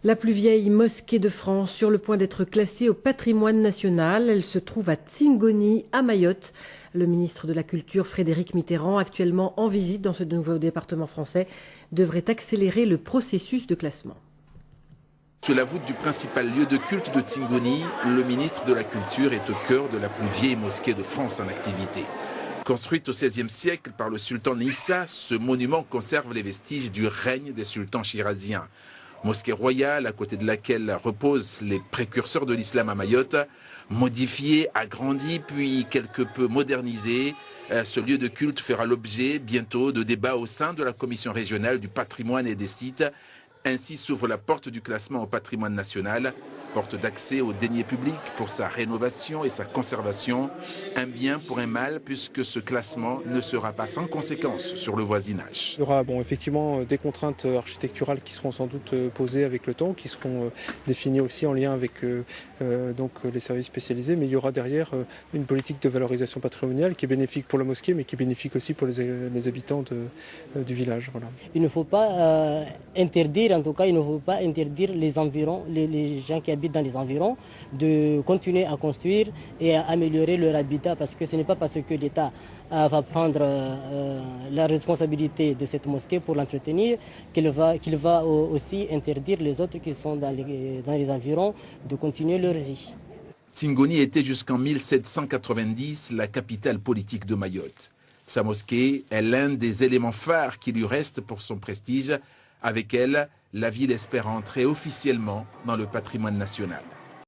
La plus vieille mosquée de France sur le point d'être classée au patrimoine national. Elle se trouve à Tsingoni, à Mayotte. Le ministre de la Culture, Frédéric Mitterrand, actuellement en visite dans ce nouveau département français, devrait accélérer le processus de classement. Sur la voûte du principal lieu de culte de Tsingoni, le ministre de la Culture est au cœur de la plus vieille mosquée de France en activité. Construite au XVIe siècle par le sultan Issa, ce monument conserve les vestiges du règne des sultans chiraziens. Mosquée royale à côté de laquelle reposent les précurseurs de l'islam à Mayotte, modifiée, agrandie puis quelque peu modernisée. Ce lieu de culte fera l'objet bientôt de débats au sein de la commission régionale du patrimoine et des sites. Ainsi s'ouvre la porte du classement au patrimoine national, porte d'accès aux deniers publics pour sa rénovation et sa conservation. Un bien pour un mal puisque ce classement ne sera pas sans conséquences sur le voisinage. Il y aura effectivement des contraintes architecturales qui seront sans doute posées avec le temps, qui seront définies aussi en lien avec les services spécialisés, mais il y aura derrière une politique de valorisation patrimoniale qui est bénéfique pour la mosquée, mais qui est bénéfique aussi pour les habitants du village. Voilà. Il ne faut pas interdire, en tout cas, il ne faut pas interdire les environs, les gens qui habitent dans les environs, de continuer à construire et à améliorer leur habitat, parce que ce n'est pas parce que l'État va prendre la responsabilité de cette mosquée pour l'entretenir qu'il va aussi interdire les autres qui sont dans les environs de continuer leur vie. Tsingoni était jusqu'en 1790 la capitale politique de Mayotte. Sa mosquée est l'un des éléments phares qui lui restent pour son prestige. Avec elle, la ville espère entrer officiellement dans le patrimoine national.